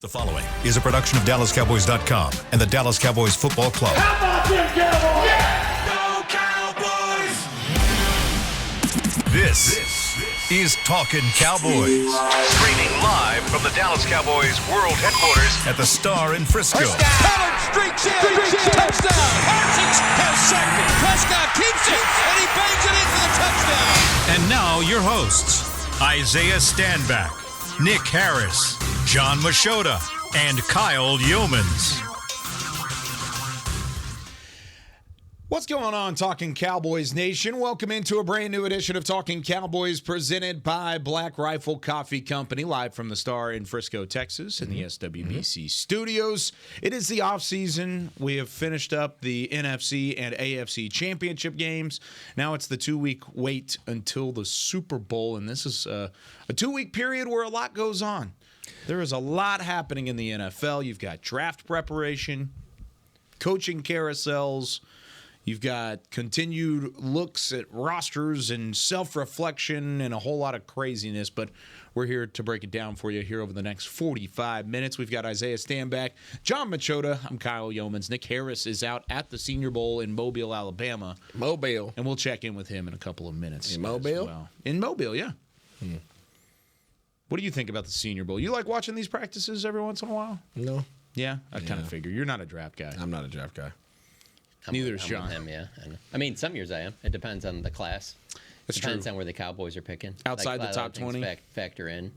The following is a production of DallasCowboys.com and the Dallas Cowboys Football Club. How about them Cowboys? Yeah! Go Cowboys! This is Talkin Cowboys. Streaming live from the Dallas Cowboys World Headquarters at the Star in Frisco. Pollard streaks in. Touchdown. Parsons has sacked it. Prescott keeps it, and he bangs it in for the touchdown. And now your hosts, Isaiah Stanback, Nick Harris, John Machota, and Kyle Yeomans. What's going on, Talkin Cowboys Nation? Welcome into a brand new edition of Talkin Cowboys presented by Black Rifle Coffee Company, live from the Star in Frisco, Texas, in the SWBC studios. It is the offseason. We have finished up the NFC and AFC championship games. Now it's the 2-week wait until the Super Bowl, and this is a 2-week period where a lot goes on. There is a lot happening in the NFL. You've got draft preparation, coaching carousels. You've got continued looks at rosters and self-reflection and a whole lot of craziness, but we're here to break it down for you here over the next 45 minutes. We've got Isaiah Stanback, John Machota, I'm Kyle Yeomans. Nick Harris is out at the Senior Bowl in Mobile, Alabama. Mobile. And we'll check in with him in a couple of minutes. In Mobile? Well. In Mobile, yeah. What do you think about the Senior Bowl? You like watching these practices every once in a while? No. Yeah? I kind of figure. You're not a draft guy. I'm not a draft guy. Neither is I'm John. with him, yeah. I mean, some years I am. It depends on the class. That's Depends true. on where the Cowboys are picking. Outside Like, the a lot top of things 20? Factor in.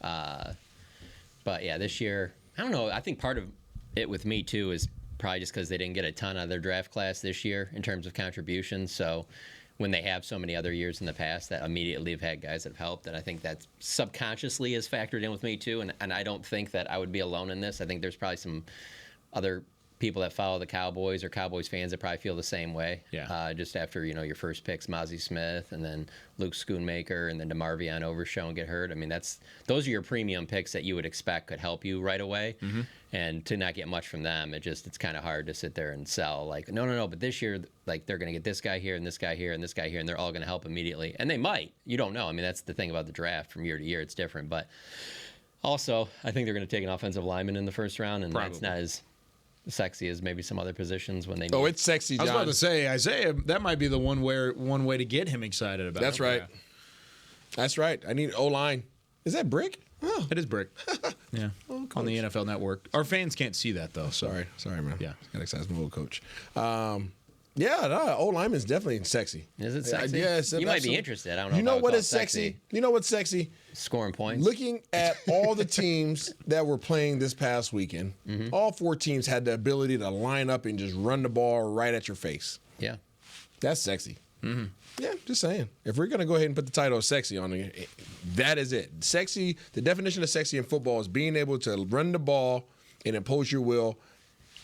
But, yeah, this year, I don't know. I think part of it with me, too, is probably just because they didn't get a ton out of their draft class this year in terms of contributions. So when they have so many other years in the past that immediately have had guys that have helped, and I think that subconsciously is factored in with me, too. And I don't think that I would be alone in this. I think there's probably some other people that follow the Cowboys or Cowboys fans that probably feel the same way. Yeah. Just after, your first picks, Mozzie Smith, and then Luke Schoonmaker, and then DeMarvion Overshown get hurt. I mean, those are your premium picks that you would expect could help you right away. Mm-hmm. And to not get much from them, it's kind of hard to sit there and sell. Like, no, but this year, like, they're going to get this guy here and this guy here and this guy here, and they're all going to help immediately. And they might. You don't know. I mean, that's the thing about the draft. From year to year, it's different. But also, I think they're going to take an offensive lineman in the first round, and that's not as sexy as maybe some other positions when they need. Oh, it's sexy, John. I was about to say, Isaiah, that might be the one way to get him excited about. That's right. Yeah. That's right. I need O-line. Is that Brick? Oh. It is Brick. Yeah. On the NFL Network. Our fans can't see that, though. So. Sorry, man. Yeah. Got excited. I'm a little coach. O-lineman's definitely sexy. Is it sexy? Yes. You might be interested. I don't know. You know if I would what call is it sexy? You know what's sexy? Scoring points. Looking at all the teams that were playing this past weekend, all 4 teams had the ability to line up and just run the ball right at your face. Yeah. That's sexy. Mm-hmm. Yeah, just saying. If we're going to go ahead and put the title of sexy on it, that is it. Sexy, the definition of sexy in football is being able to run the ball and impose your will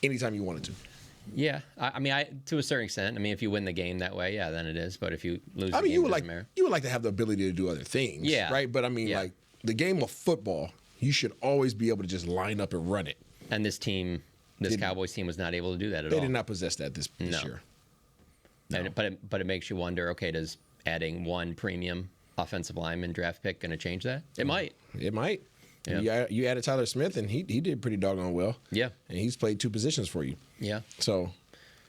anytime you wanted to. Yeah. I mean, to a certain extent. I mean, if you win the game that way, yeah, then it is. But if you lose the game, you it would doesn't matter. you would like to have the ability to do other things. Yeah. Right? But I mean, like the game of football, you should always be able to just line up and run it. And this Cowboys team was not able to do that at all. They did not possess that this year. No. But it makes you wonder, okay, does adding one premium offensive lineman draft pick going to change that? It might. It might. Yeah. You added Tyler Smith, and he did pretty doggone well. Yeah. And he's played 2 positions for you. Yeah. So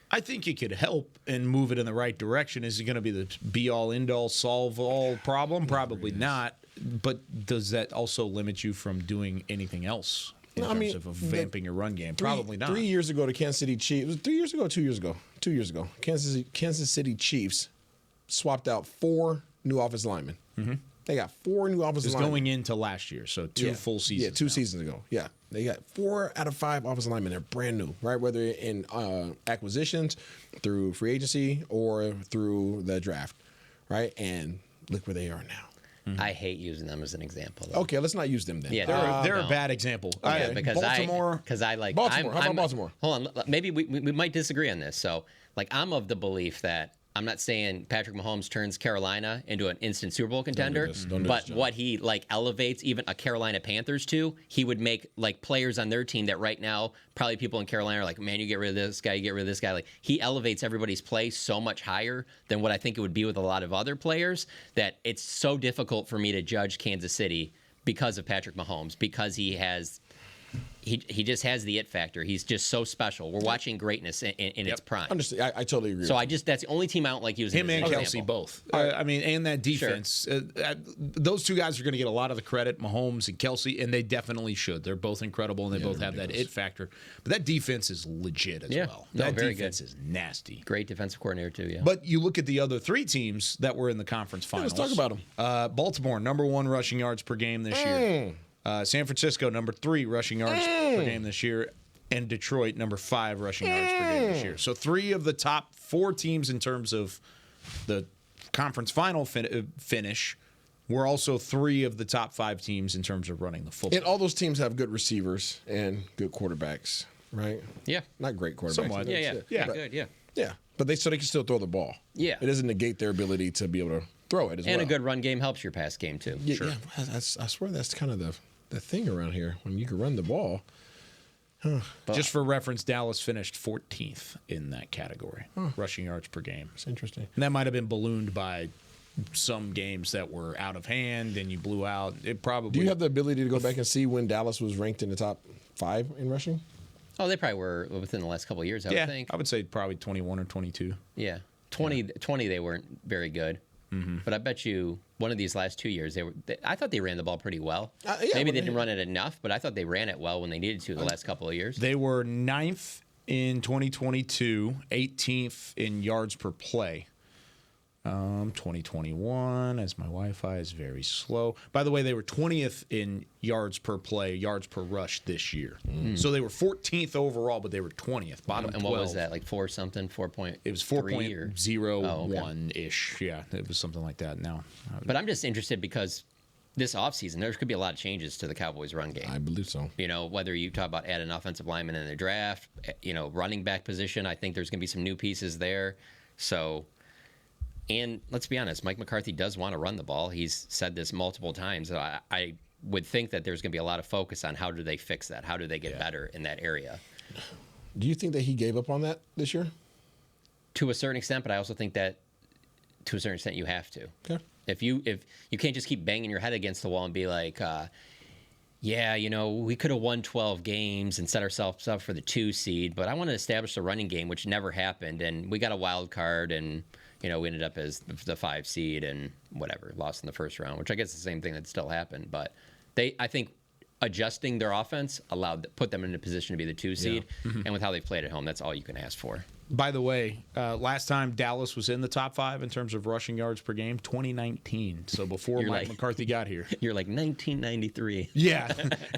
I think it could help and move it in the right direction. Is it going to be the be-all, end-all, solve-all problem? Probably not. But does that also limit you from doing anything else in terms of vamping your run game? Probably not. 3 years ago, the Kansas City Chiefs. Was it 3 years ago or 2 years ago? 2 years ago. Kansas City Chiefs swapped out 4 new offensive linemen. Mm-hmm. They got 4 new offensive linemen. Going into last year, so 2 full seasons. Yeah, 2 seasons ago. Yeah. They got 4 out of 5 offensive linemen. They're brand new, right? Whether in acquisitions, through free agency, or through the draft, right? And look where they are now. Mm-hmm. I hate using them as an example, though. Okay, let's not use them then. Yeah, They're a bad example. Yeah, because Baltimore. I like Baltimore. How about Baltimore? Hold on, maybe we might disagree on this. So, like, I'm of the belief that I'm not saying Patrick Mahomes turns Carolina into an instant Super Bowl contender, but what he elevates even a Carolina Panthers to, he would make players on their team that right now probably people in Carolina are like, man, you get rid of this guy, you get rid of this guy. Like, he elevates everybody's play so much higher than what I think it would be with a lot of other players that it's so difficult for me to judge Kansas City because of Patrick Mahomes, because he has he just has the it factor. He's just so special. We're watching greatness in its prime. Understand? I totally agree. So that's the only team I don't like using Him and Kelsey both. I mean, and that defense. Those two guys are going to get a lot of the credit, Mahomes and Kelsey, and they definitely should. They're both incredible, and they both have that it factor. But that defense is legit as well. That very defense good. is nasty. Great defensive coordinator too. Yeah. But you look at the other three teams that were in the conference finals. Let's talk about them. Baltimore, number 1 rushing yards per game this year. San Francisco, number 3 rushing yards per game this year. And Detroit, number 5 rushing yards per game this year. So 3 of the top 4 teams in terms of the conference final finish were also 3 of the top 5 teams in terms of running the football. And all those teams have good receivers and good quarterbacks, right? Yeah. Not great quarterbacks. Somewhat. Yeah. But, Good. Yeah. Yeah, but they can still throw the ball. Yeah. It doesn't negate their ability to be able to throw it as well. And a good run game helps your pass game too. Yeah, yeah. I swear that's kind of the thing around here. When you can run the ball. Just for reference, Dallas finished 14th in that category, rushing yards per game. It's interesting. And that might have been ballooned by some games that were out of hand and you blew out. It probably. Do you have the ability to go back and see when Dallas was ranked in the top 5 in rushing? Oh, they probably were within the last couple of years, I would think. I would say probably 21 or 22. Yeah. 20 they weren't very good. Mm-hmm. But I bet you one of these last 2 years, I thought they ran the ball pretty well. Maybe they didn't run it enough, but I thought they ran it well when they needed to the last couple of years. They were 9th in 2022, 18th in yards per play. 2021, as my Wi-Fi is very slow. By the way, they were 20th in yards per play, yards per rush this year. So they were 14th overall, but they were 20th, bottom 12. And what was that, like 4 something, 4 point? It was 4.01-ish. Yeah, it was something like that now. But I'm just interested because this offseason, there could be a lot of changes to the Cowboys' run game. I believe so. You know, whether you talk about adding offensive linemen in the draft, running back position, I think there's going to be some new pieces there. So... And let's be honest, Mike McCarthy does want to run the ball. He's said this multiple times. I would think that there's going to be a lot of focus on how do they fix that? How do they get better in that area? Do you think that he gave up on that this year? To a certain extent, but I also think that to a certain extent you have to. Okay. If you can't just keep banging your head against the wall and be like, we could have won 12 games and set ourselves up for the 2 seed, but I want to establish a running game, which never happened, and we got a wild card, and we ended up as the 5 seed and whatever, lost in the first round, which I guess is the same thing that still happened. But I think adjusting their offense put them in a position to be the 2 seed, and with how they've played at home, that's all you can ask for. By the way, last time Dallas was in the top 5 in terms of rushing yards per game, 2019. So before Mike McCarthy got here. You're like 1993. Yeah,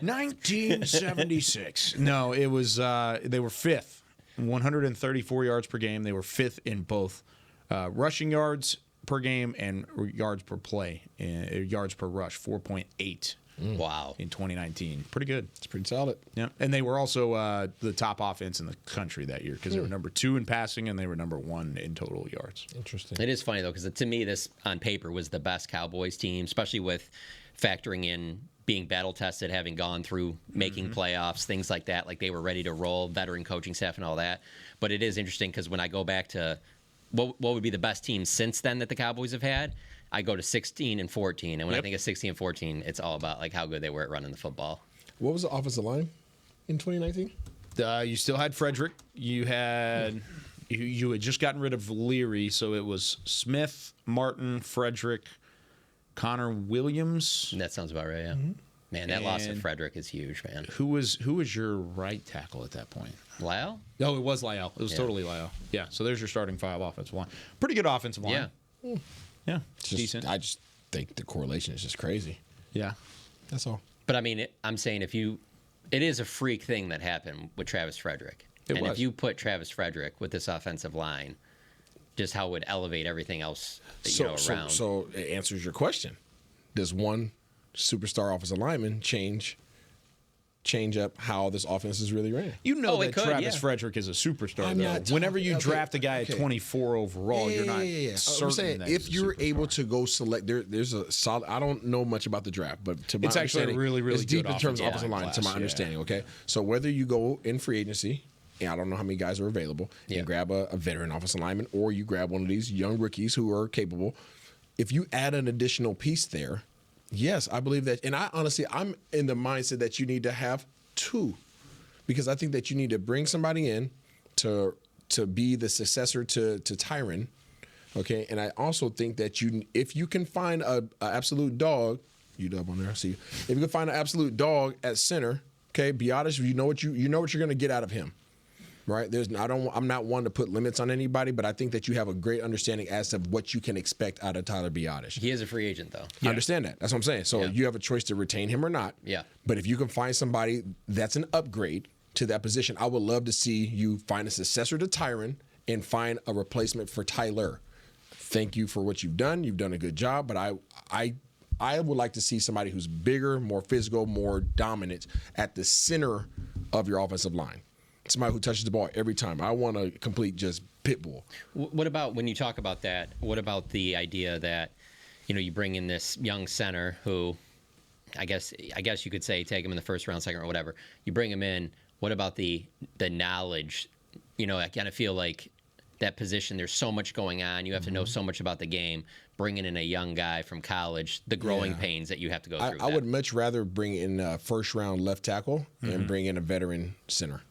1976. No, it was they were 5th, 134 yards per game. They were 5th in both rushing yards per game and yards per play, yards per rush, 4.8. Wow. In 2019. Pretty good. It's pretty solid. Yeah. And they were also the top offense in the country that year because they were number 2 in passing and they were number 1 in total yards. Interesting. It is funny, though, because to me, this on paper was the best Cowboys team, especially with factoring in being battle-tested, having gone through making playoffs, things like that. Like they were ready to roll, veteran coaching staff and all that. But it is interesting because when I go back to what would be the best team since then that the Cowboys have had, I go to 16 and 14. And when I think of 16 and 14, it's all about like how good they were at running the football. What was the offensive line in 2019? You still had Frederick. You had you had just gotten rid of Leary, so it was Smith, Martin, Frederick, Connor Williams. That sounds about right, yeah. Man, that loss of Frederick is huge, man. Who was your right tackle at that point? Lyle? No, it was Lyle. It was totally Lyle. Yeah, so there's your starting 5 offensive line. Pretty good offensive line. Yeah. Yeah, decent. I just think the correlation is just crazy. Yeah. That's all. But I mean, I'm saying it is a freak thing that happened with Travis Frederick. If you put Travis Frederick with this offensive line, just how it would elevate everything else around. So it answers your question. Does one superstar offensive lineman change up how this offense is really ran? You know that Travis Frederick is a superstar, though. Whenever you draft a guy at 24 overall, you're not certain I'm saying that if he's you're superstar. able to go select, there's a solid. I don't know much about the draft, but to my It's actually a understanding, really, really it's deep good in terms of offensive offensive line. line To my class, understanding, okay. So whether you go in free agency, and I don't know how many guys are available, and grab a veteran offensive lineman, or you grab one of these young rookies who are capable. If you add an additional piece there, yes, I believe that. And I honestly, I'm in the mindset that you need to have 2 because I think that you need to bring somebody in to be the successor to Tyron. Okay, and I also think that if you can find a absolute dog, you up on there, I see you. If you can find an absolute dog at center, okay, be honest, you know what you're going to get out of him. Right? I'm not one to put limits on anybody, but I think that you have a great understanding as to what you can expect out of Tyler Biadasz. He is a free agent, though. I understand that. That's what I'm saying. So you have a choice to retain him or not. Yeah. But if you can find somebody that's an upgrade to that position, I would love to see you find a successor to Tyron and find a replacement for Tyler. Thank you for what you've done. You've done a good job, but I would like to see somebody who's bigger, more physical, more dominant at the center of your offensive line. Somebody who touches the ball every time. I want a complete just pit bull. What about, when you talk about that, what about the idea that, you bring in this young center who, I guess you could say take him in the first round, second, or whatever. You bring him in. What about the knowledge? I kind of feel like that position, there's so much going on. You have to know so much about the game. Bringing in a young guy from college, the growing pains that you have to go through. I would much rather bring in a first round left tackle and bring in a veteran center.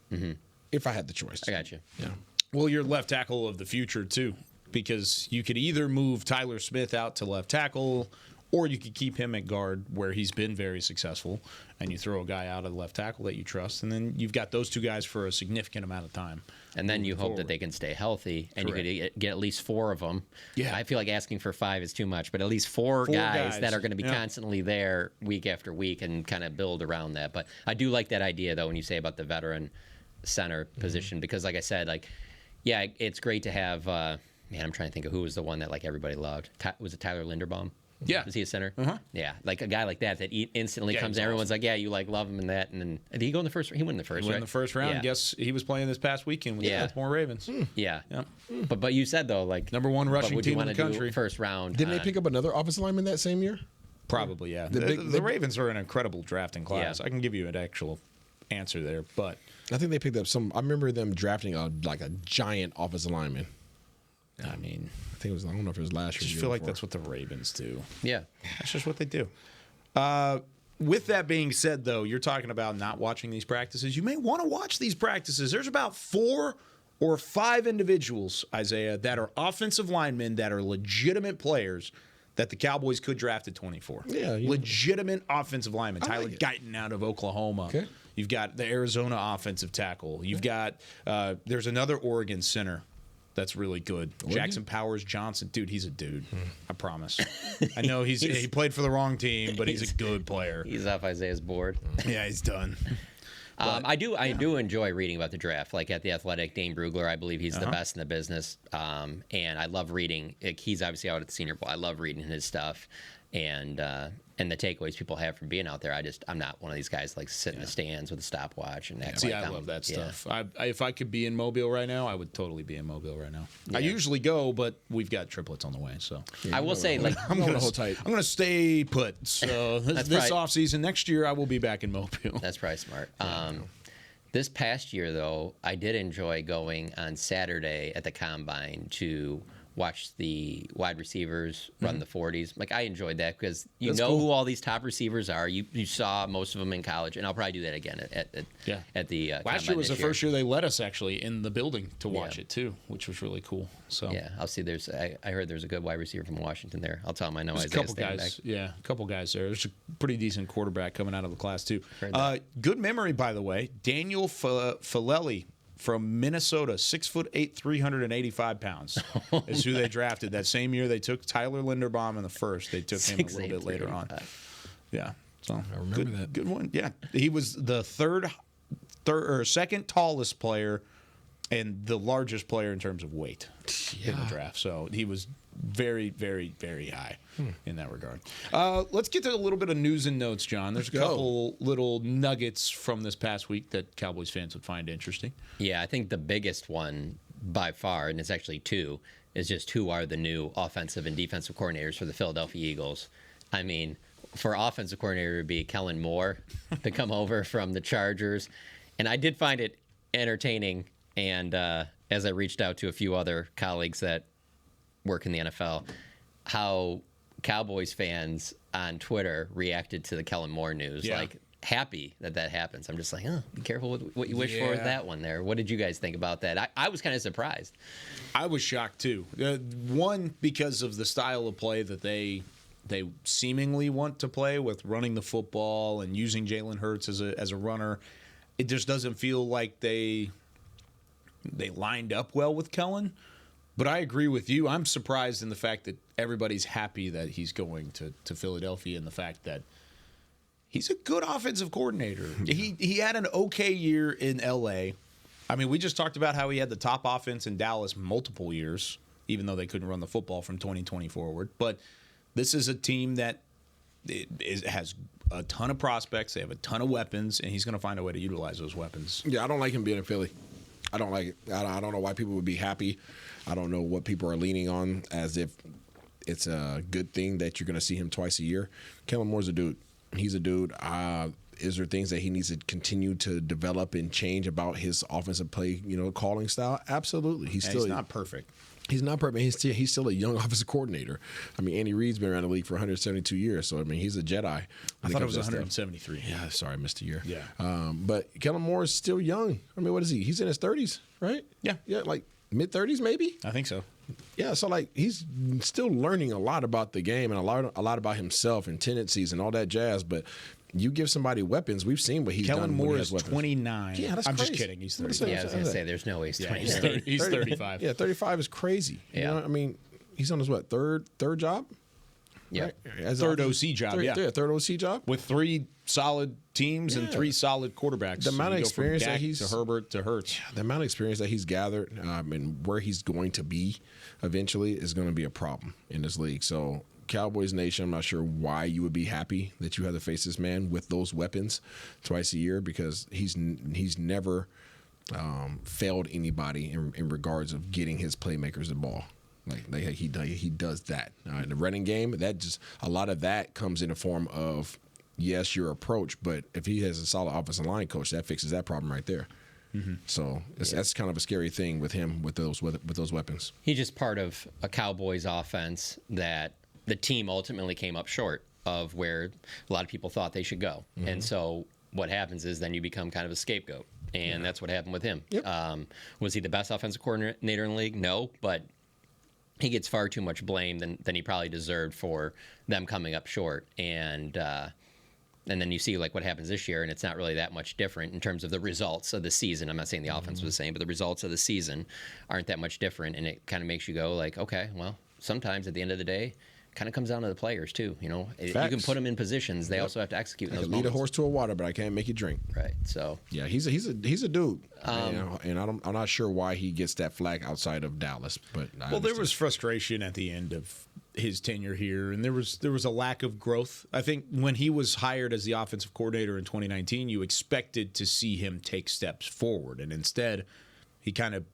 If I had the choice. I got you. Yeah. Well, you're left tackle of the future, too, because you could either move Tyler Smith out to left tackle, or you could keep him at guard where he's been very successful, and you throw a guy out of left tackle that you trust, and then you've got those two guys for a significant amount of time. And then you hope that they can stay healthy, and you could get at least 4 of them. Yeah. I feel like asking for 5 is too much, but at least four guys that are going to be constantly there week after week and kind of build around that. But I do like that idea, though, when you say about the veteran center position, because like I said, it's great to have, I'm trying to think of who was the one that everybody loved. Was it Tyler Linderbaum? Yeah. Was he a center? Yeah, a guy like that instantly comes in. Everyone's like, yeah, you love him and that. And then did he go in the first? He went in the first. He went in the first round. Yeah. Guess he was playing this past weekend with the Baltimore Ravens. Yeah. But you said though, number 1 rushing team in the country. First round. Didn't they pick up another offensive lineman that same year? Probably, yeah. The Ravens are an incredible drafting class. I can give you an actual answer there, but I think they picked up I remember them drafting a giant offensive lineman. I mean, I think it was. I don't know if it was last year. I just feel like that's what the Ravens do. Yeah, that's just what they do. With that being said, though, you're talking about not watching these practices. You may want to watch these practices. There's about 4 or 5 individuals, Isaiah, that are offensive linemen that are legitimate players that the Cowboys could draft at 24. Yeah, legitimate offensive linemen. Tyler like Guyton out of Oklahoma. Okay. You've got the Arizona offensive tackle. You've got there's another Oregon center that's really good. Oregon? Jackson Powers Johnson. Dude, he's a dude. I promise. I know he played for the wrong team, but he's a good player. He's off Isaiah's board. Yeah, he's done. I do enjoy reading about the draft. Like at The Athletic, Dane Brugler, I believe he's the best in the business. And I love reading. He's obviously out at the Senior Bowl. I love reading his stuff. And the takeaways people have from being out there. I'm not one of these guys sit in the stands with a stopwatch and act like I love that stuff. If I could be in Mobile right now, I would totally be in Mobile right now. I usually go, but we've got triplets on the way, so I will say I'm going to hold tight. I'm going to stay put. So this offseason, next year, I will be back in Mobile. That's probably smart. This past year, though, I did enjoy going on Saturday at the Combine to watch the wide receivers run the 40s. I enjoyed that because you know who all these top receivers are. You saw most of them in college, and I'll probably do that again at the last year was the first year they let us actually in the building to watch it too, which was really cool. So yeah, I'll see. I heard there's a good wide receiver from Washington there. I'll tell him I know Isaiah. A couple guys there. There's a pretty decent quarterback coming out of the class too. Good memory, by the way. Daniel Filelli from Minnesota, 6'8", 385 pounds, is who they drafted. That same year they took Tyler Linderbaum in the first. They took him a little bit later on. Yeah, so I remember that. Good one. Yeah, he was the second tallest player and the largest player in terms of weight in the draft. So he was very, very, very high in that regard. Let's get to a little bit of news and notes, John. There's a couple little nuggets from this past week that Cowboys fans would find interesting. Yeah, I think the biggest one by far, and it's actually 2, is just who are the new offensive and defensive coordinators for the Philadelphia Eagles. I mean, for offensive coordinator, it would be Kellen Moore to come over from the Chargers. And I did find it entertaining, and as I reached out to a few other colleagues that work in the NFL, how Cowboys fans on Twitter reacted to the Kellen Moore news. happy that happens. I'm just like, be careful with what you wish for with that one there. What did you guys think about that? I was kind of surprised. I was shocked too. One, because of the style of play that they seemingly want to play with running the football and using Jalen Hurts as a runner. It just doesn't feel like they lined up well with Kellen. But I agree with you. I'm surprised in the fact that everybody's happy that he's going to Philadelphia, and the fact that he's a good offensive coordinator. He had an okay year in L.A. I mean, we just talked about how he had the top offense in Dallas multiple years, even though they couldn't run the football from 2020 forward. But this is a team that has a ton of prospects. They have a ton of weapons, and he's going to find a way to utilize those weapons. Yeah, I don't like him being in Philly. I don't like it. I don't know why people would be happy. I don't know what people are leaning on as if it's a good thing that you're going to see him twice a year. Kellen Moore's a dude. He's a dude. Is there things that he needs to continue to develop and change about his offensive play, calling style? Absolutely. He's not perfect. He's not perfect. He's still a young offensive coordinator. I mean, Andy Reid's been around the league for 172 years, so I mean, he's a Jedi. I thought it was 173. Yeah, sorry, I missed a year. Yeah. But Kellen Moore is still young. I mean, what is he? He's in his 30s, right? Yeah. Yeah, like mid-30s maybe? I think so. Yeah, so like he's still learning a lot about the game and a lot about himself and tendencies and all that jazz, but you give somebody weapons. We've seen what he's done. Kellen Moore when he is has weapons. 29. Yeah, that's I'm crazy. just kidding. He's 30. Yeah, I was going to say, there's no way he's 20. He's 35. Yeah, 35 is crazy. Yeah. You know, I mean, he's on his third job? Yeah. Right? As Third offense- OC job, third, yeah. Third OC job. With 3 solid teams and Yeah. 3 solid quarterbacks. The amount of You go from experience that Dak he's- to Herbert to Hurts. The amount of experience that he's gathered and where he's going to be eventually is going to be a problem in this league. So, Cowboys Nation, I'm not sure why you would be happy that you have to face this man with those weapons twice a year, because he's never failed anybody in regards of getting his playmakers the ball. Like he does that. In the running game, that just a lot of that comes in the form of, yes, your approach, but if he has a solid offensive line coach, that fixes that problem right there. Mm-hmm. So that's kind of a scary thing with him with those weapons. He's just part of a Cowboys offense that the team ultimately came up short of where a lot of people thought they should go. Mm-hmm. And so what happens is then you become kind of a scapegoat. And that's what happened with him. Yep. Was he the best offensive coordinator in the league? No, but he gets far too much blame than he probably deserved for them coming up short. And then you see like what happens this year, and it's not really that much different in terms of the results of the season. I'm not saying the offense was the same, but the results of the season aren't that much different. And it kind of makes you go like, okay, well, sometimes at the end of the day, kind of comes down to the players too. You can put them in positions. They also have to execute in those Lead a moments. horse to a water, but I can't make you drink. Right. So yeah, he's a dude. And I'm not sure why he gets that flag outside of Dallas. But there was frustration at the end of his tenure here, and there was a lack of growth. I think when he was hired as the offensive coordinator in 2019, you expected to see him take steps forward, and instead, he kind of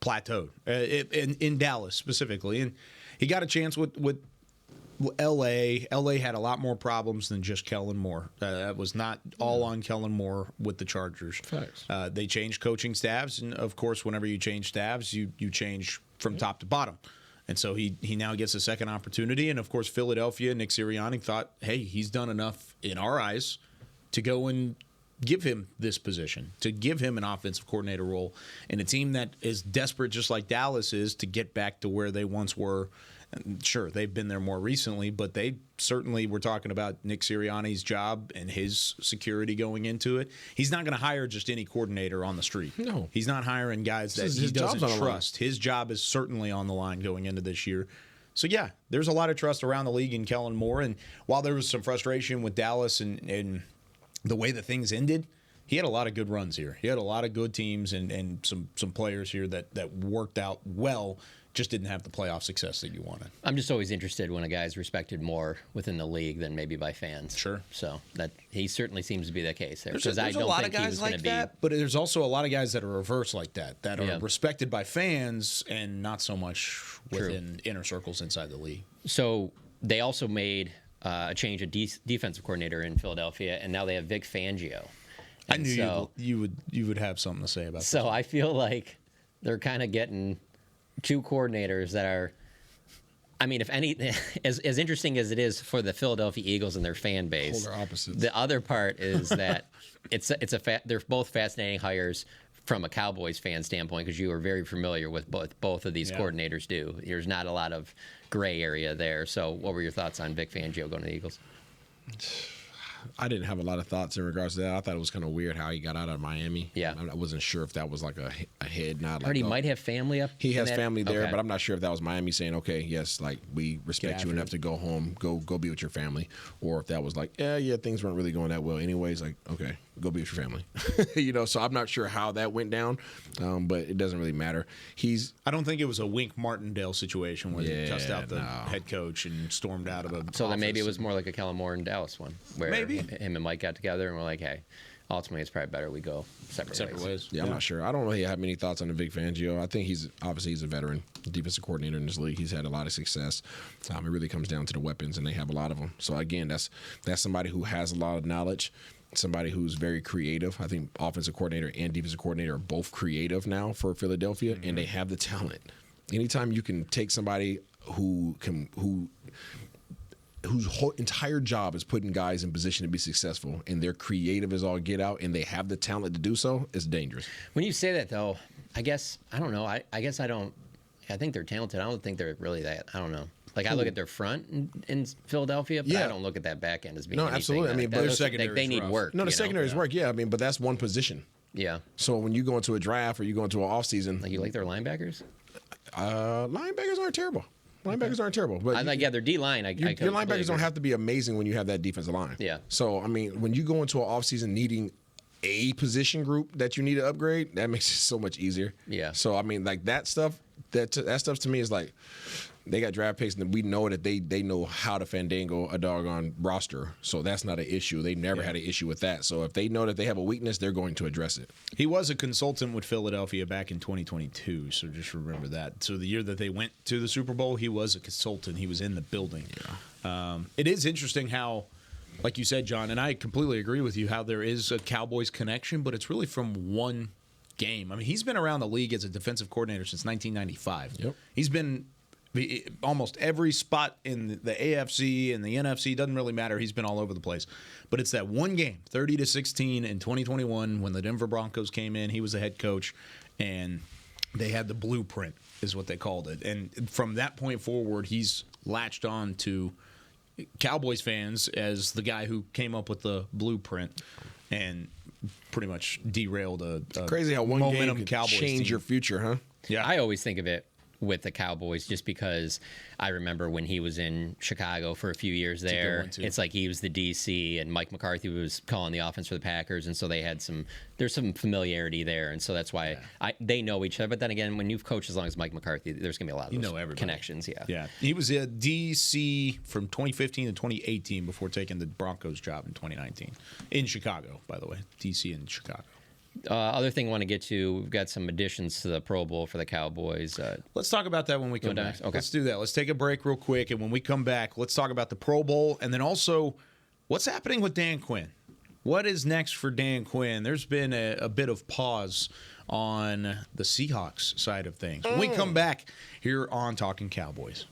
plateaued in Dallas specifically, and he got a chance with L.A. had a lot more problems than just Kellen Moore. That was not all on Kellen Moore with the Chargers. Facts. They changed coaching staffs, and of course, whenever you change staffs, you change from top to bottom. And so he now gets a second opportunity. And of course, Philadelphia, Nick Sirianni thought, hey, he's done enough in our eyes to go and give him this position, to give him an offensive coordinator role in a team that is desperate, just like Dallas is, to get back to where they once were. And sure, they've been there more recently, but they certainly were talking about Nick Sirianni's job and his security going into it. He's not going to hire just any coordinator on the street. No. He's not hiring guys that he doesn't trust. His job is certainly on the line going into this year. So, yeah, there's a lot of trust around the league in Kellen Moore. And while there was some frustration with Dallas and the way that things ended, he had a lot of good runs here. He had a lot of good teams and some players here that worked out well. Just didn't have the playoff success that you wanted. I'm just always interested when a guy's respected more within the league than maybe by fans. Sure. So that he certainly seems to be the case there. There's I don't a lot think of he guys was like going to be. that, but there's also a lot of guys that are reverse like that are respected by fans and not so much within inner circles inside the league. So they also made a change of defensive coordinator in Philadelphia, and now they have Vic Fangio. I knew you would have something to say about that. So I feel like they're kind of getting two coordinators that are I mean, if any, as interesting as it is for the Philadelphia Eagles and their fan base, Polar opposites. the other part is that they're both fascinating hires from a Cowboys fan standpoint, because you are very familiar with both of these coordinators do. There's not a lot of gray area there. So what were your thoughts on Vic Fangio going to the Eagles? I didn't have a lot of thoughts in regards to that. I thought it was kind of weird how he got out of Miami. Yeah. I wasn't sure if that was like a head nod. I heard he might have family up. He has family there, Okay. but I'm not sure if that was Miami saying, okay, yes, like we respect you enough to go home, go be with your family, or if that was like, yeah, things weren't really going that well anyways. Like, okay, go be with your family. So I'm not sure how that went down, but it doesn't really matter. I don't think it was a Wink Martindale situation where they cussed out the head coach and stormed out of a So then maybe it was more like a Kellen Moore and Dallas one, where Maybe. him and Mike got together and were like, hey, ultimately it's probably better we go separate ways. Yeah, I'm not sure. I don't really have many thoughts on the Vic Fangio. I think he's a veteran defensive coordinator in this league. He's had a lot of success. It really comes down to the weapons, and they have a lot of them. So again, that's somebody who has a lot of knowledge, somebody who's very creative. I think offensive coordinator and defensive coordinator are both creative now for Philadelphia, and they have the talent. Anytime you can take somebody whose whole entire job is putting guys in position to be successful, and they're creative as all get out, and they have the talent to do so, it's dangerous. When you say that, though, I don't know. I think they're talented. I don't think they're really that. I don't know. Like, I look at their front in Philadelphia, but I don't look at that back end as being anything. Absolutely. I mean, but their secondary they is need rough. work. No, the secondary is work, I mean, but that's one position. Yeah. So when you go into a draft or you go into an offseason, Like, you like their linebackers? linebackers aren't terrible. Linebackers aren't terrible. But their D-line. your linebackers don't have to be amazing when you have that defensive line. Yeah. So, I mean, when you go into an offseason needing a position group that you need to upgrade, that makes it so much easier. Yeah. So, I mean, like that stuff to me is like, they got draft picks, and we know that they know how to fandango a doggone roster. So that's not an issue. They never had an issue with that. So if they know that they have a weakness, they're going to address it. He was a consultant with Philadelphia back in 2022, so just remember that. So the year that they went to the Super Bowl, he was a consultant. He was in the building. Yeah. It is interesting how, like you said, John, and I completely agree with you, how there is a Cowboys connection, but it's really from one game. I mean, he's been around the league as a defensive coordinator since 1995. Yep. He's been almost every spot in the AFC and the NFC, doesn't really matter. He's been all over the place. But it's that one game, 30-16 in 2021, when the Denver Broncos came in. He was the head coach, and they had the blueprint, is what they called it. And from that point forward, he's latched on to Cowboys fans as the guy who came up with the blueprint and pretty much derailed a Crazy how one game can Cowboys change team. your future, huh? Yeah. I always think of it with the Cowboys just because I remember when he was in Chicago for a few years there. It's like he was the DC and Mike McCarthy was calling the offense for the Packers, and so there's some familiarity there, and so that's why they know each other. But then again, when you've coached as long as Mike McCarthy, there's gonna be a lot of those connections. Yeah. He was a DC from 2015 to 2018 before taking the Broncos job in 2019 in Chicago, by the way. DC in Chicago. Other thing I want to get to, we've got some additions to the Pro Bowl for the Cowboys. Let's talk about that when we come back. Okay. Let's do that. Let's take a break real quick, and when we come back, let's talk about the Pro Bowl, and then also what's happening with Dan Quinn. What is next for Dan Quinn? There's been a bit of pause on the Seahawks side of things. When we come back here on Talkin Cowboys.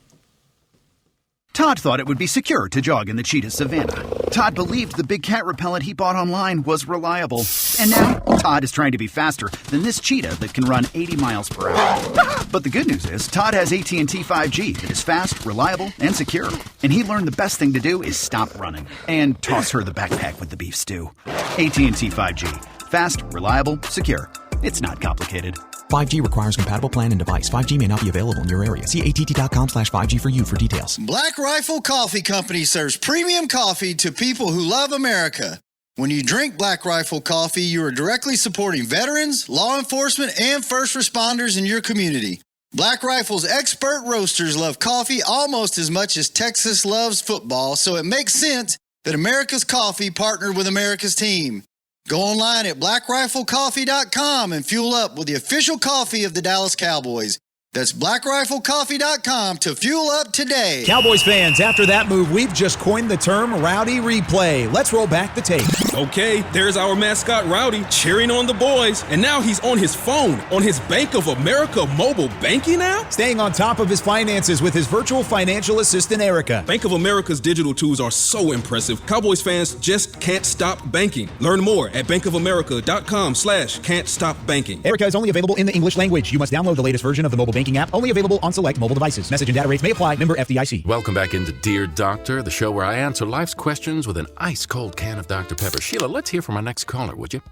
Todd thought it would be secure to jog in the cheetah savanna. Todd believed the big cat repellent he bought online was reliable. And now, Todd is trying to be faster than this cheetah that can run 80 miles per hour. But the good news is, Todd has AT&T 5G that is fast, reliable, and secure. And he learned the best thing to do is stop running and toss her the backpack with the beef stew. AT&T 5G. Fast, reliable, secure. It's not complicated. 5G requires compatible plan and device. 5G may not be available in your area. See att.com/5G for you for details. Black Rifle Coffee Company serves premium coffee to people who love America. When you drink Black Rifle coffee, you are directly supporting veterans, law enforcement, and first responders in your community. Black Rifle's expert roasters love coffee almost as much as Texas loves football, so it makes sense that America's Coffee partnered with America's team. Go online at blackriflecoffee.com and fuel up with the official coffee of the Dallas Cowboys. That's blackriflecoffee.com to fuel up today. Cowboys fans, after that move, we've just coined the term Rowdy Replay. Let's roll back the tape. Okay, there's our mascot Rowdy cheering on the boys. And now he's on his phone, on his Bank of America mobile banking app? Staying on top of his finances with his virtual financial assistant, Erica. Bank of America's digital tools are so impressive. Cowboys fans just can't stop banking. Learn more at bankofamerica.com/can't-stop-banking. Erica is only available in the English language. You must download the latest version of the mobile banking app, only available on select mobile devices. Message and data rates may apply. Member FDIC. Welcome back into Dear Doctor, the show where I answer life's questions with an ice-cold can of Dr. Pepper. Sheila, let's hear from our next caller, would you?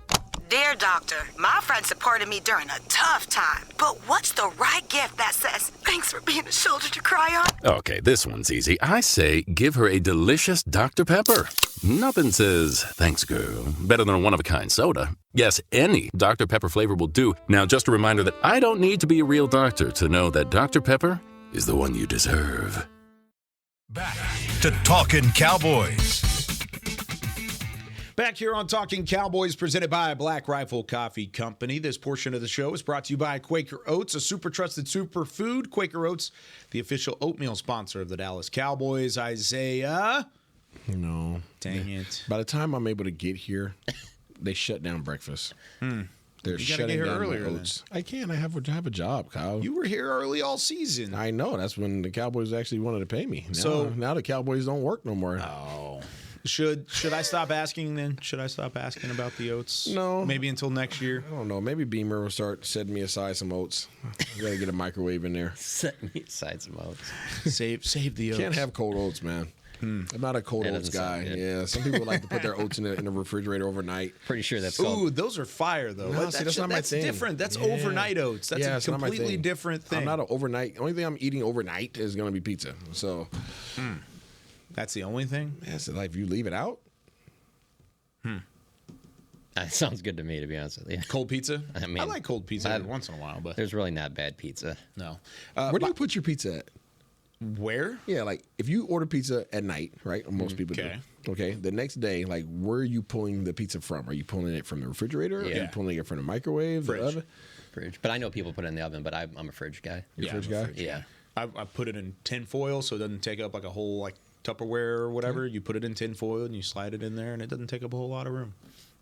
Dear Doctor, my friend supported me during a tough time, but what's the right gift that says, thanks for being a shoulder to cry on? Okay, this one's easy. I say give her a delicious Dr. Pepper. Nothing says, thanks, girl, better than a one-of-a-kind soda. Yes, any Dr. Pepper flavor will do. Now, just a reminder that I don't need to be a real doctor to know that Dr. Pepper is the one you deserve. Back to Talkin Cowboys. Back here on Talking Cowboys, presented by Black Rifle Coffee Company. This portion of the show is brought to you by Quaker Oats, a super trusted superfood. Quaker Oats, the official oatmeal sponsor of the Dallas Cowboys. Isaiah. No. Dang it. By the time I'm able to get here, they shut down breakfast. They're You gotta shutting get here down earlier the oats. I can. I have a job, Kyle. You were here early all season. I know. That's when the Cowboys actually wanted to pay me. Now the Cowboys don't work no more. Oh. Should I stop asking then? Should I stop asking about the oats? No. Maybe until next year? I don't know. Maybe Beamer will start setting me aside some oats. I gotta get a microwave in there. Set me aside some oats. Save the oats. Can't have cold oats, man. I'm not a cold oats guy. Yeah, some people like to put their oats in the refrigerator overnight. Pretty sure that's Ooh, those are fire though. No, see, that's not my thing. Different. That's Yeah. overnight oats. That's a not my completely thing. different thing. I'm not an overnight. The only thing I'm eating overnight is gonna be pizza. So That's the only thing? yeah, so like if you leave it out. That sounds good to me, to be honest with you. Cold pizza? I mean, I like cold pizza every once in a while, but There's really not bad pizza. no. Where do you put your pizza at? Where? Yeah, like if you order pizza at night, right? Most people Okay. do. Okay. The next day, like where are you pulling the pizza from? Are you pulling it from the refrigerator? Are Yeah. you pulling it from the microwave? Fridge. The oven? Fridge. But I know people put it in the oven, but I'm a fridge guy. You're a fridge I'm a guy? fridge Yeah. I put it in tin foil so it doesn't take up like a whole like Tupperware or whatever. You put it in tin foil and you slide it in there and it doesn't take up a whole lot of room.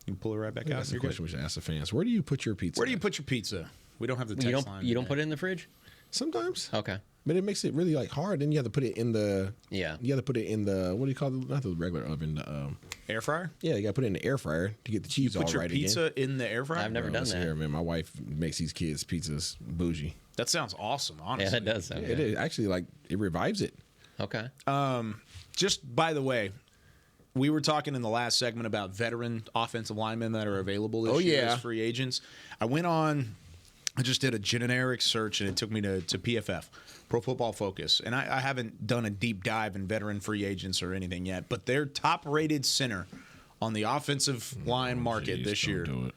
You can pull it right back out. That's And the you're question good. we should ask the fans. Where do you put your pizza? Where do you put your pizza? We don't have the text You line. don't put it in the fridge? Sometimes. Okay. But it makes it really like hard. Then you have to put it in the. Yeah. You have to put it in the. What do you call it? Not the regular oven. The, air fryer? yeah, you got to put it in the air fryer to get the cheese all Put your right pizza again. in the air fryer? I've never done Listen that. here, man. My wife makes these kids pizzas bougie. That sounds awesome, honestly. Yeah, that does sound It good. is actually like it revives it. Okay. Just by the way, we were talking in the last segment about veteran offensive linemen that are available this year as free agents. I just did a generic search and it took me to PFF, Pro Football Focus. And I haven't done a deep dive in veteran free agents or anything yet, but their top-rated center on the offensive line market this year. Do it.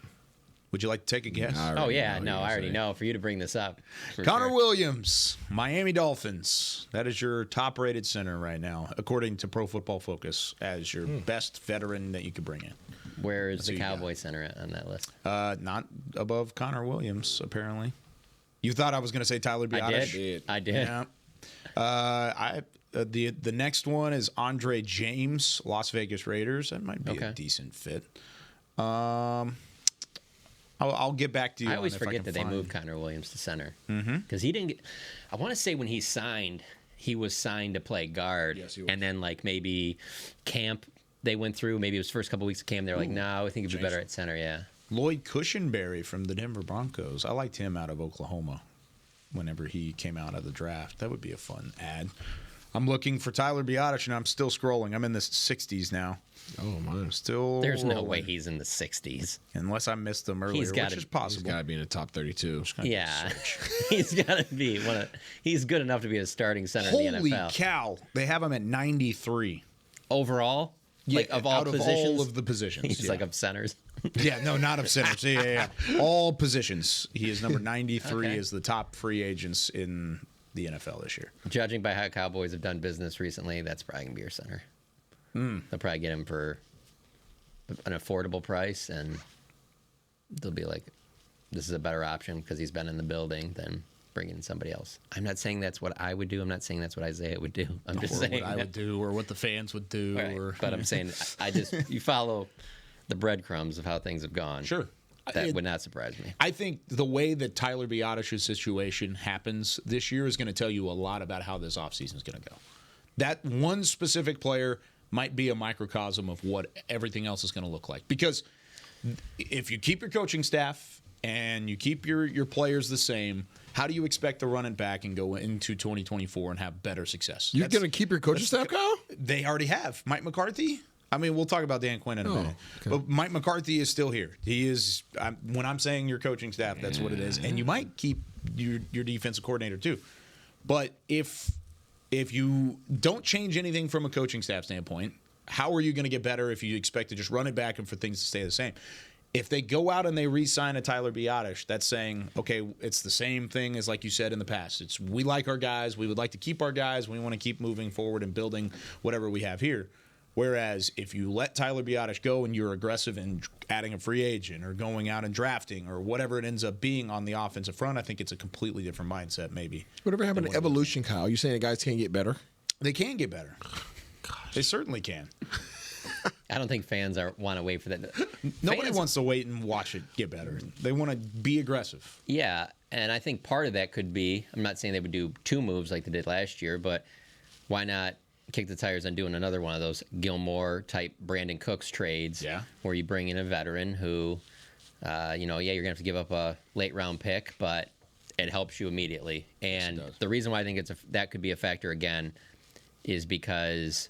Would you like to take a guess? Oh, yeah. No, I already know. For you to bring this up. for Connor sure. Williams, Miami Dolphins. That is your top-rated center right now, according to Pro Football Focus, as your best veteran that you could bring in. Where is the you got. Cowboy center at on that list? Not above Connor Williams, apparently. You thought I was going to say Tyler Biadasz? I did. Yeah. The next one is Andre James, Las Vegas Raiders. That might be a decent fit. I'll get back to you. I always on if forget can that they find- moved Connor Williams to center. Because he didn't get, I want to say when he signed, he was signed to play guard. Yes, he was. And then, like, maybe camp they went through, maybe it was first couple weeks of camp, they're like, no, I think he'd be better at center, yeah. Lloyd Cushenberry from the Denver Broncos. I liked him out of Oklahoma whenever he came out of the draft. That would be a fun ad. I'm looking for Tyler Biadasz, and I'm still scrolling. I'm in the 60s now. Oh, my. Still. There's no way he's in the 60s. Unless I missed them earlier, which is possible. He's got to be in the top 32. Yeah. He's got to be he's good enough to be a starting center in the Holy NFL. cow. They have him at 93. Overall? Yeah, like, of all out positions? of all of the positions. He's yeah. like of centers. Yeah, no, not of centers. Yeah. All positions. He is number 93 Okay. as the top free agents in the NFL this year. Judging by how Cowboys have done business recently, that's probably going to be your center. They'll probably get him for an affordable price, and they'll be like, this is a better option because he's been in the building than bring in somebody else. I'm not saying that's what I would do. I'm not saying that's what Isaiah would do. I'm just saying what I would do or what the fans would do. Right. But I'm saying you follow the breadcrumbs of how things have gone. Sure. That would not surprise me. I think the way that Tyler Biadasz's situation happens this year is going to tell you a lot about how this offseason is going to go. That one specific player might be a microcosm of what everything else is going to look like. Because if you keep your coaching staff and you keep your players the same, how do you expect to run it back and go into 2024 and have better success? You're going to keep your coaching staff, Kyle? They already have. Mike McCarthy? I mean, we'll talk about Dan Quinn in a minute. Okay. But Mike McCarthy is still here. He is, when I'm saying your coaching staff, that's what it is. And you might keep your defensive coordinator too. But if you don't change anything from a coaching staff standpoint, how are you going to get better if you expect to just run it back and for things to stay the same? If they go out and they re-sign a Tyler Biadasz, that's saying, okay, it's the same thing as like you said in the past. It's we like our guys. We would like to keep our guys. We want to keep moving forward and building whatever we have here. Whereas if you let Tyler Biadasz go and you're aggressive in adding a free agent or going out and drafting or whatever it ends up being on the offensive front, I think it's a completely different mindset maybe. Whatever happened to evolution, Kyle? You saying the guys can't get better? They can get better. Gosh. They certainly can. I don't think fans want to wait for that. Nobody wants to wait and watch it get better. They want to be aggressive. Yeah, and I think part of that could be, I'm not saying they would do 2 moves like they did last year, but why not kick the tires on doing another one of those Gilmore-type Brandon Cooks trades where you bring in a veteran who, you're going to have to give up a late-round pick, but it helps you immediately. And the reason why I think that could be a factor again is because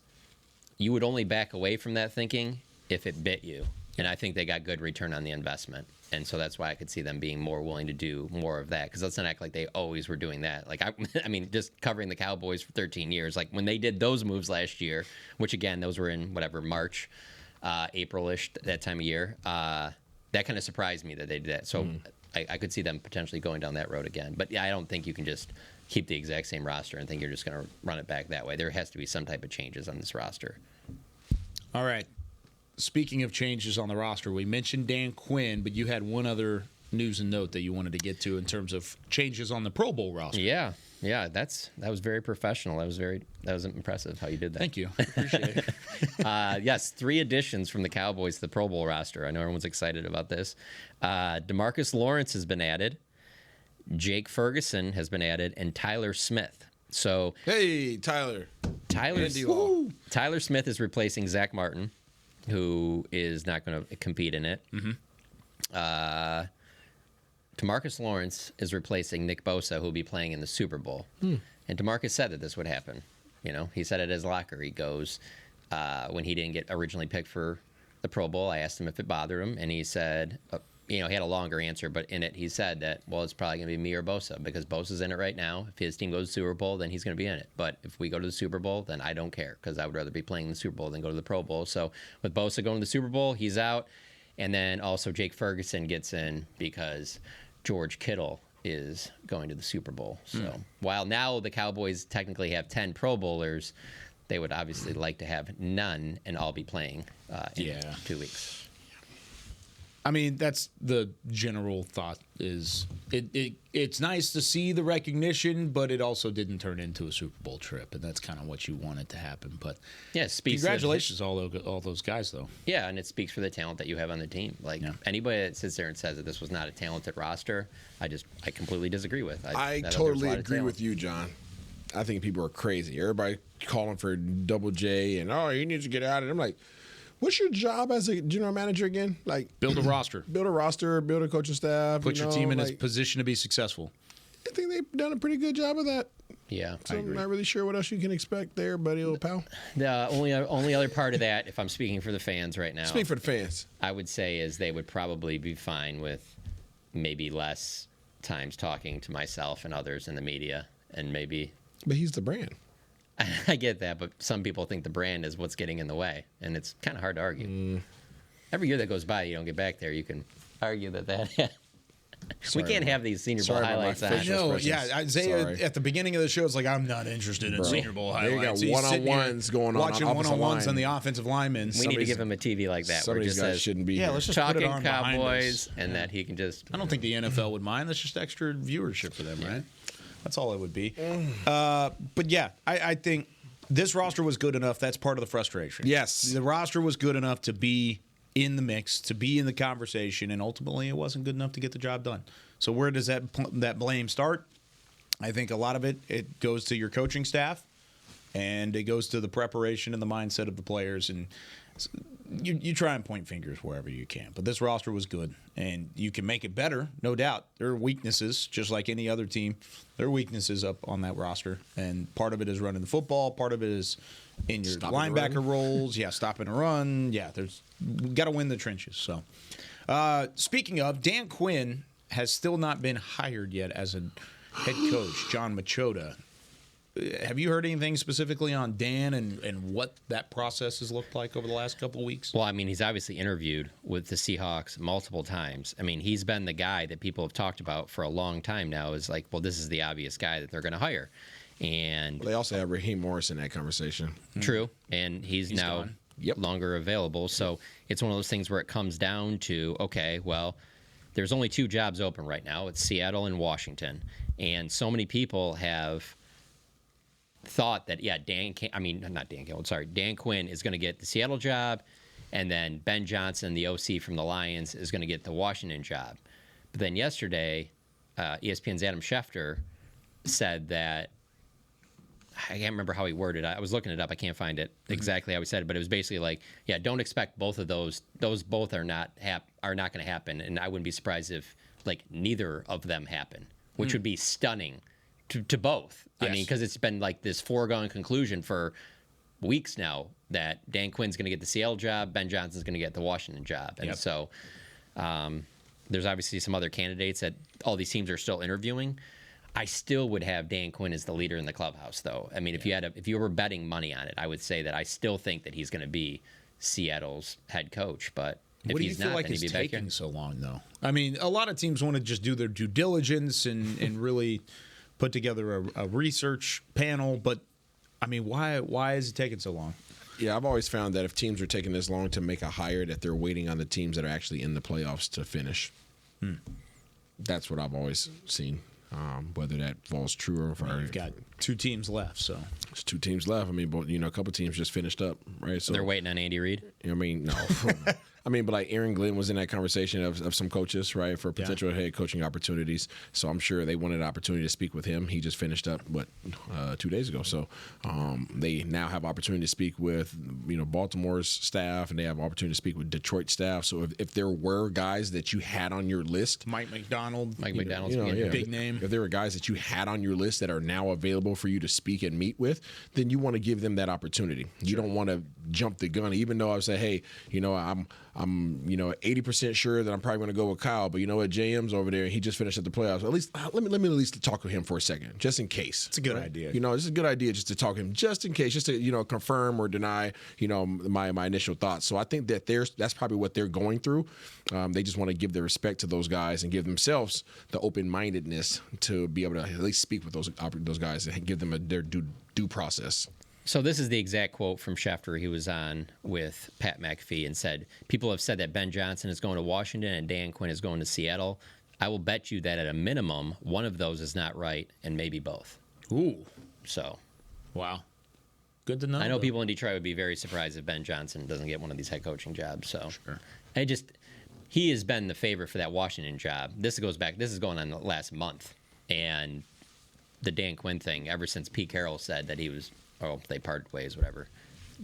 you would only back away from that thinking if it bit you. And I think they got good return on the investment. And so that's why I could see them being more willing to do more of that. Because let's not act like they always were doing that. Like, I mean, just covering the Cowboys for 13 years. Like, when they did those moves last year, which, again, those were in, March, April-ish, that time of year, that kind of surprised me that they did that. So I could see them potentially going down that road again. But, yeah, I don't think you can just keep the exact same roster and think you're just going to run it back that way. There has to be some type of changes on this roster. All right. Speaking of changes on the roster, we mentioned Dan Quinn, but you had one other news and note that you wanted to get to in terms of changes on the Pro Bowl roster. Yeah, that was very professional. That was impressive how you did that. Thank you. Appreciate it. Yes, 3 additions from the Cowboys to the Pro Bowl roster. I know everyone's excited about this. DeMarcus Lawrence has been added. Jake Ferguson has been added, and Tyler Smith. So, hey, Tyler Smith is replacing Zach Martin, who is not going to compete in it. DeMarcus Lawrence is replacing Nick Bosa, who will be playing in the Super Bowl. And DeMarcus said that this would happen. He said at his locker, he goes, when he didn't get originally picked for the Pro Bowl, I asked him if it bothered him, and he said, he had a longer answer, but in it he said that, well, it's probably going to be me or Bosa, because Bosa's in it right now. If his team goes to the Super Bowl, then he's going to be in it. But if we go to the Super Bowl, then I don't care, because I would rather be playing in the Super Bowl than go to the Pro Bowl. So with Bosa going to the Super Bowl, he's out. And then also Jake Ferguson gets in because George Kittle is going to the Super Bowl. So while now the Cowboys technically have 10 Pro Bowlers, they would obviously like to have none and all be playing in 2 weeks. I mean, that's the general thought is it's nice to see the recognition, but it also didn't turn into a Super Bowl trip, and that's kind of what you wanted to happen. But congratulations to all those guys, though. Yeah, and it speaks for the talent that you have on the team. Like anybody that sits there and says that this was not a talented roster, I completely disagree with. I totally agree with you, John. I think people are crazy. Everybody calling for Double J and, he needs to get out. And I'm like, what's your job as a general manager again? Like, build a roster. Build a coaching staff. Put your team in a position to be successful. I think they've done a pretty good job of that. Yeah, so I'm not really sure what else you can expect there, buddy, old pal. The only other part of that, if I'm speaking for the fans right now. Speak for the fans. I would say is they would probably be fine with maybe less times talking to myself and others in the media, and maybe. But he's the brand. I get that, but some people think the brand is what's getting in the way, and it's kind of hard to argue. Every year that goes by, you don't get back there, you can argue that. We can't have these Senior Bowl highlights on. Isaiah at the beginning of the show is like, I'm not interested in Senior Bowl highlights. They got one-on-ones going on. Watching one-on-ones on the offensive linemen. We need to give him a TV like that where it just says, shouldn't be let's just put it on Talkin Cowboys, and that he can just. I don't think the NFL would mind. That's just extra viewership for them, right? That's all it would be. But yeah, I think this roster was good enough. That's part of the frustration. Yes. The roster was good enough to be in the mix, to be in the conversation, and ultimately it wasn't good enough to get the job done. So where does that blame start? I think a lot of it goes to your coaching staff, and it goes to the preparation and the mindset of the players. And you try and point fingers wherever you can. But this roster was good, and you can make it better, no doubt. There are weaknesses, just like any other team. There are weaknesses up on that roster, and part of it is running the football. Part of it is in your linebacker roles. Yeah, stopping a run. Yeah, we got to win the trenches. So, speaking of, Dan Quinn has still not been hired yet as a head coach. John Machota. Have you heard anything specifically on Dan and what that process has looked like over the last couple of weeks? Well, I mean, he's obviously interviewed with the Seahawks multiple times. I mean, he's been the guy that people have talked about for a long time now. Is like, well, this is the obvious guy that they're going to hire. And they also have Raheem Morris in that conversation. True, and he's now longer available. So it's one of those things where it comes down to, okay, well, there's only 2 jobs open right now. It's Seattle and Washington. And so many people have thought that, Dan Quinn is going to get the Seattle job, and then Ben Johnson, the OC from the Lions, is going to get the Washington job. But then yesterday, ESPN's Adam Schefter said that, I can't remember how he worded it. I was looking it up. I can't find it exactly how he said it, but it was basically like, don't expect both of those. Those both are not going to happen, and I wouldn't be surprised if like neither of them happen, which would be stunning to both. Yes. I mean, because it's been like this foregone conclusion for weeks now that Dan Quinn's going to get the Seattle job, Ben Johnson's going to get the Washington job. And so there's obviously some other candidates that all these teams are still interviewing. I still would have Dan Quinn as the leader in the clubhouse, though. I mean, if you were betting money on it, I would say that I still think that he's going to be Seattle's head coach. But what do you feel like is taking so long, though? I mean, a lot of teams want to just do their due diligence and really put together a research panel. But, I mean, why is it taking so long? Yeah, I've always found that if teams are taking this long to make a hire, that they're waiting on the teams that are actually in the playoffs to finish. That's what I've always seen. Whether that falls true or you've got 2 teams left, so there's 2 teams left. I mean, but a couple teams just finished up, right? So they're waiting on Andy Reid. I mean, no. I mean, but like Aaron Glenn was in that conversation of some coaches, right, for potential head coaching opportunities. So I'm sure they wanted an opportunity to speak with him. He just finished up 2 days ago. So they now have opportunity to speak with Baltimore's staff, and they have opportunity to speak with Detroit staff. So if there were guys that you had on your list, Mike McDonald's big name. If there were guys that you had on your list that are now available for you to speak and meet with, then you want to give them that opportunity. You don't want to jump the gun, even though I say, hey, I'm 80% sure that I'm probably going to go with Kyle, but you know what, JM's over there, he just finished at the playoffs. At least let me at least talk to him for a second, just in case. It's a good idea. This is a good idea just to talk to him, just in case, just to confirm or deny my initial thoughts. So I think that that's probably what they're going through. They just want to give their respect to those guys and give themselves the open-mindedness to be able to at least speak with those guys and give them their due process. So this is the exact quote from Schefter. He was on with Pat McAfee and said, people have said that Ben Johnson is going to Washington and Dan Quinn is going to Seattle. I will bet you that at a minimum, one of those is not right, and maybe both. Ooh. So. Wow. Good to know. I know people in Detroit would be very surprised if Ben Johnson doesn't get one of these head coaching jobs. So. Sure. He has been the favorite for that Washington job. This is going on the last month. And the Dan Quinn thing, ever since Pete Carroll said that he was, they parted ways, whatever,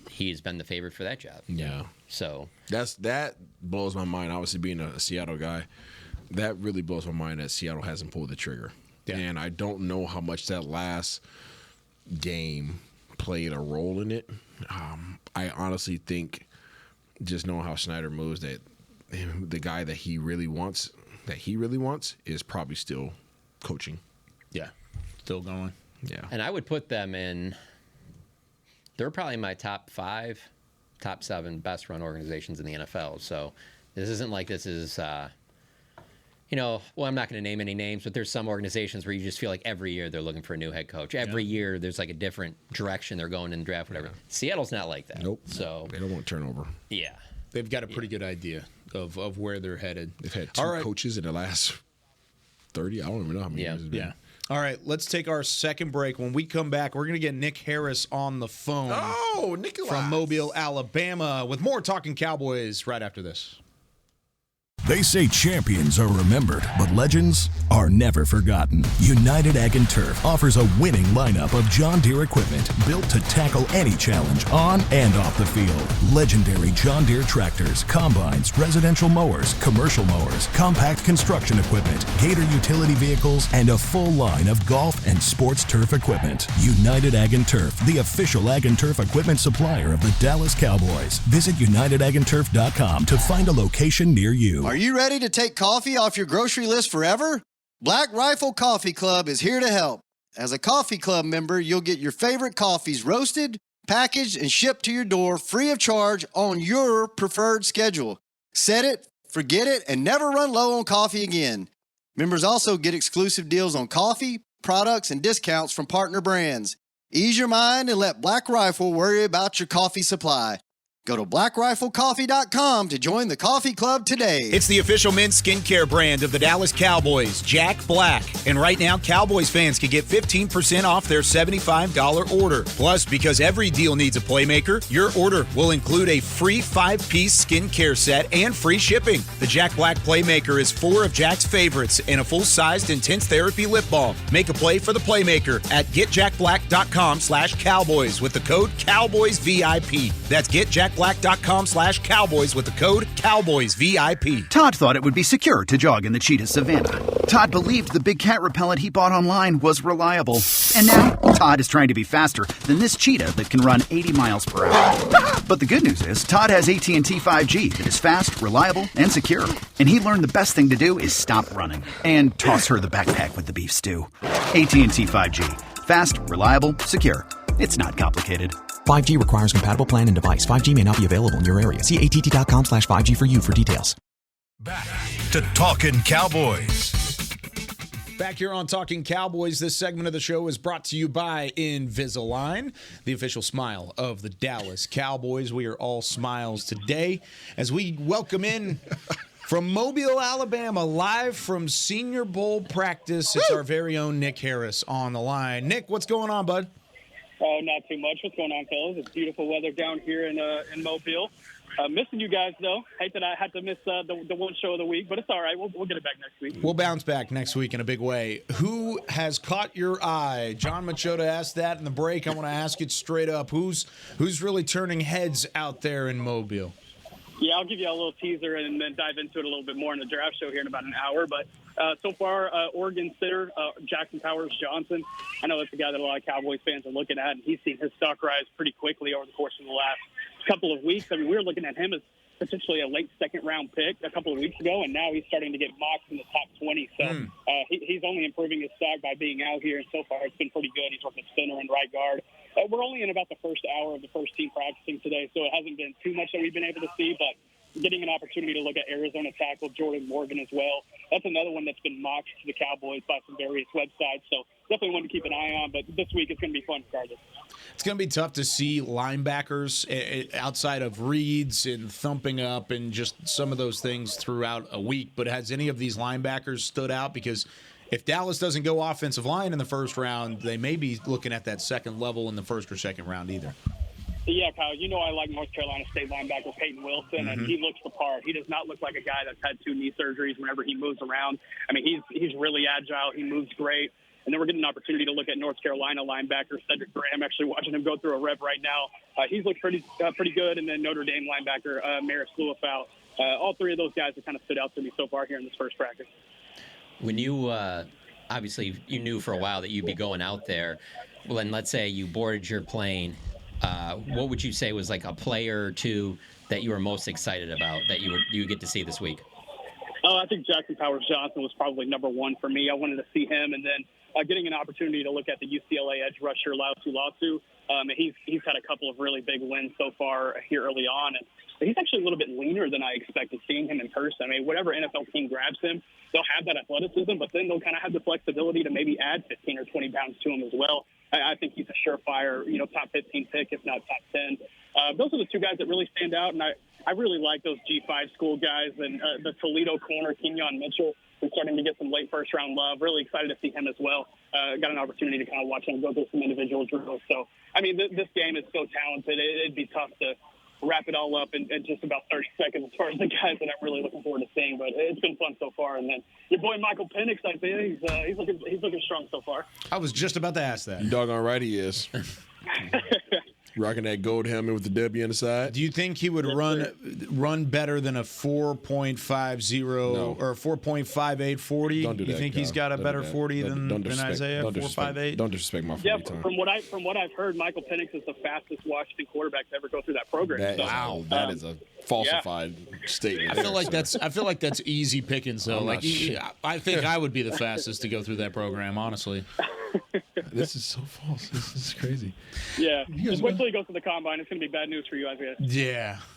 he's been the favorite for that job. Yeah. So that blows my mind. Obviously, being a Seattle guy, that really blows my mind that Seattle hasn't pulled the trigger. Yeah. And I don't know how much that last game played a role in it. I honestly think, just knowing how Snyder moves, that the guy that he really wants is probably still coaching. Yeah. Still going. Yeah. And I would put them in, they're probably my top 5, top 7 best run organizations in the NFL. So this isn't like this is, I'm not going to name any names, but there's some organizations where you just feel like every year they're looking for a new head coach. Every year there's like a different direction they're going in the draft, whatever. Yeah. Seattle's not like that. Nope. So they don't want turnover. Yeah. They've got a pretty good idea of where they're headed. They've had 2 coaches in the last 30. I don't even know how many years. Yeah. All right, let's take our second break. When we come back, we're going to get Nick Harris on the phone. Oh, Nicholas. From Mobile, Alabama, with more Talking Cowboys right after this. They say champions are remembered, but legends are never forgotten. United Ag & Turf offers a winning lineup of John Deere equipment built to tackle any challenge on and off the field. Legendary John Deere tractors, combines, residential mowers, commercial mowers, compact construction equipment, Gator utility vehicles, and a full line of golf and sports turf equipment. United Ag & Turf, the official Ag & Turf equipment supplier of the Dallas Cowboys. Visit UnitedAgAndTurf.com to find a location near you. Are you ready to take coffee off your grocery list forever? Black Rifle Coffee Club is here to help. As a coffee club member, you'll get your favorite coffees roasted, packaged, and shipped to your door free of charge on your preferred schedule. Set it, forget it, and never run low on coffee again. Members also get exclusive deals on coffee, products, and discounts from partner brands. Ease your mind and let Black Rifle worry about your coffee supply. Go to blackriflecoffee.com to join the coffee club today. It's the official men's skincare brand of the Dallas Cowboys, Jack Black. And right now, Cowboys fans can get 15% off their $75 order. Plus, because every deal needs a playmaker, your order will include a free 5-piece skincare set and free shipping. The Jack Black Playmaker is 4 of Jack's favorites and a full-sized intense therapy lip balm. Make a play for the playmaker at getjackblack.com/Cowboys with the code CowboysVIP. That's getjackblack.com/Cowboys with the code CowboysVIP. Todd thought it would be secure to jog in the cheetah savanna. Todd believed the big cat repellent he bought online was reliable. And now, Todd is trying to be faster than this cheetah that can run 80 miles per hour. But the good news is, Todd has AT&T 5G that is fast, reliable, and secure. And he learned the best thing to do is stop running and toss her the backpack with the beef stew. AT&T 5G. Fast, reliable, secure. It's not complicated. 5G requires compatible plan and device. 5G may not be available in your area. See att.com/5G for you for details. Back to Talkin' Cowboys. Back here on Talking Cowboys, this segment of the show is brought to you by Invisalign, the official smile of the Dallas Cowboys. We are all smiles today as we welcome in from Mobile, Alabama, live from Senior Bowl practice. It's our very own Nick Harris on the line. Nick, what's going on, bud? Oh, not too much. What's going on, fellas? It's beautiful weather down here in Mobile. Missing you guys, though. Hate that I had to miss the one show of the week, but it's all right. We'll get it back next week. We'll bounce back next week in a big way. Who has caught your eye? John Machota asked that in the break. I want to ask it straight up. Who's really turning heads out there in Mobile? Yeah, I'll give you a little teaser and then dive into it a little bit more in the draft show here in about an hour. But so far, Oregon sitter Jackson Powers Johnson. I know that's a guy that a lot of Cowboys fans are looking at, and he's seen his stock rise pretty quickly over the course of the last couple of weeks. I mean, we were looking at him as potentially a late second-round pick a couple of weeks ago, and now he's starting to get mocked in the top 20. So he's only improving his stock by being out here, and so far it's been pretty good. He's working center and right guard. We're only in about the first hour of the first team practicing today, so it hasn't been too much that we've been able to see, but getting an opportunity to look at Arizona tackle Jordan Morgan as well. That's another one that's been mocked to the Cowboys by some various websites, so definitely one to keep an eye on, but this week it's going to be fun regardless. It's going to be tough to see linebackers outside of reads and thumping up and just some of those things throughout a week, but has any of these linebackers stood out? Because if Dallas doesn't go offensive line in the first round, they may be looking at that second level in the first or second round either. Yeah, Kyle, you know I like North Carolina State linebacker Peyton Wilson, and he looks the part. He does not look like a guy that's had 2 knee surgeries whenever he moves around. I mean, he's really agile. He moves great. And then we're getting an opportunity to look at North Carolina linebacker Cedric Graham, actually watching him go through a rev right now. He's looked pretty good. And then Notre Dame linebacker Maris Luafau. All 3 of those guys have kind of stood out to me so far here in this first practice. When you obviously you knew for a while that you'd be going out there, well, and let's say you boarded your plane, what would you say was like a player or 2 that you were most excited about that you get to see this week? Oh, I think Jackson Powers Johnson was probably number 1 for me. I wanted to see him, and then getting an opportunity to look at the UCLA edge rusher Latu Latu. He's had a couple of really big wins so far here early on, and he's actually a little bit leaner than I expected seeing him in person. I mean, whatever NFL team grabs him, they'll have that athleticism, but then they'll kind of have the flexibility to maybe add 15 or 20 pounds to him as well. I think he's a surefire, top 15 pick, if not top 10. Those are the two guys that really stand out, and I really like those G5 school guys, and the Toledo corner, Kenyon Mitchell, who's starting to get some late first-round love. Really excited to see him as well. Got an opportunity to kind of watch him go through some individual drills. So, I mean, this game is so talented. It'd be tough to wrap it all up in just about 30 seconds as far as the guys that I'm really looking forward to seeing. But it's been fun so far. And then your boy Michael Penix, I think he's looking strong so far. I was just about to ask that. You doggone right he is. Rocking that gold helmet with the W on the side. Do you think he would run better than a 4.50 or 4.58 40? Don't do that. You think he's got a better 40 than Isaiah? 4.58? Don't disrespect my 40 Yeah, time. from what I've heard, Michael Penix is the fastest Washington quarterback to ever go through that program. That is a falsified statement. I feel like that's easy pickings though. I'm not sure. I think I would be the fastest to go through that program, honestly. This is so false. This is crazy. Yeah, just wait till he goes to the combine. It's going to be bad news for you, Isaiah.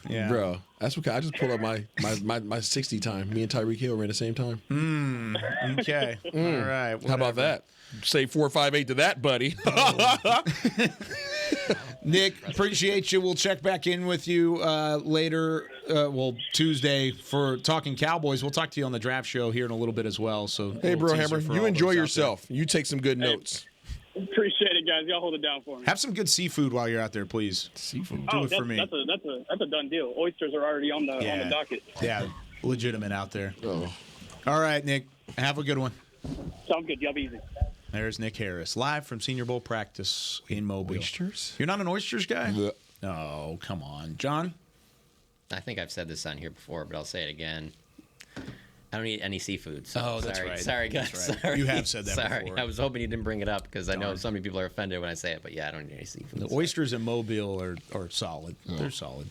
Yeah. Bro, that's okay. I just pulled up my 60 time. Me and Tyreek Hill ran at the same time. Okay. All right. Whatever. How about that? Say 4.58 to that, buddy. Nick, appreciate you. We'll check back in with you later, Tuesday for Talking Cowboys. We'll talk to you on the draft show here in a little bit as well. So, hey, bro, Hammer, you enjoy yourself. You take some good notes. Appreciate it, guys. Y'all hold it down for me. Have some good seafood while you're out there, please. Seafood. Do it for me. That's a done deal. Oysters are already on the docket. Yeah, legitimate out there. Oh. All right, Nick. Have a good one. Sounds good. Y'all be easy. There's Nick Harris, live from Senior Bowl practice in Mobile. Oysters? You're not an oysters guy? Yeah. Oh, come on. John? I think I've said this on here before, but I'll say it again. I don't eat any seafood. So Oh, that's sorry. right. Sorry, guys. That's right. Sorry. You have said that Sorry. before. I was hoping you didn't bring it up because I know so many people are offended when I say it, but yeah, I don't eat any seafood. The oysters in Mobile are solid. Oh. They're solid.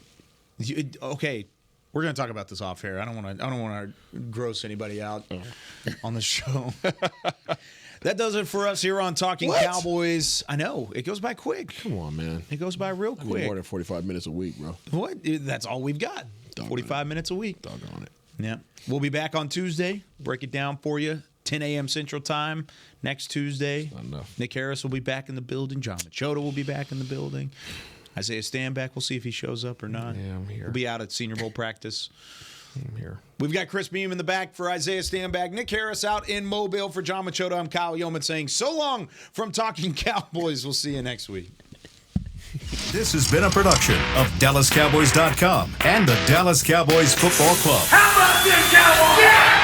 Okay, we're going to talk about this off air. I don't want to gross anybody out on the show. That does it for us here on Talking Cowboys. I know. It goes by quick. Come on, man. It goes by real quick. I need more than 45 minutes a week, bro. What? That's all we've got. 45 minutes a week. Doggone it. Yeah. We'll be back on Tuesday. Break it down for you. 10 a.m. Central Time next Tuesday. Not enough. Nick Harris will be back in the building. John Machota will be back in the building. Isaiah Stanback, we'll see if he shows up or not. Yeah, I'm here. We'll be out at Senior Bowl practice. I'm here. We've got Chris Beam in the back for Isaiah Stanback. Nick Harris out in Mobile for John Machota. I'm Kyle Yeoman saying so long from Talking Cowboys. We'll see you next week. This has been a production of DallasCowboys.com and the Dallas Cowboys Football Club. How about this, Cowboys? Yeah!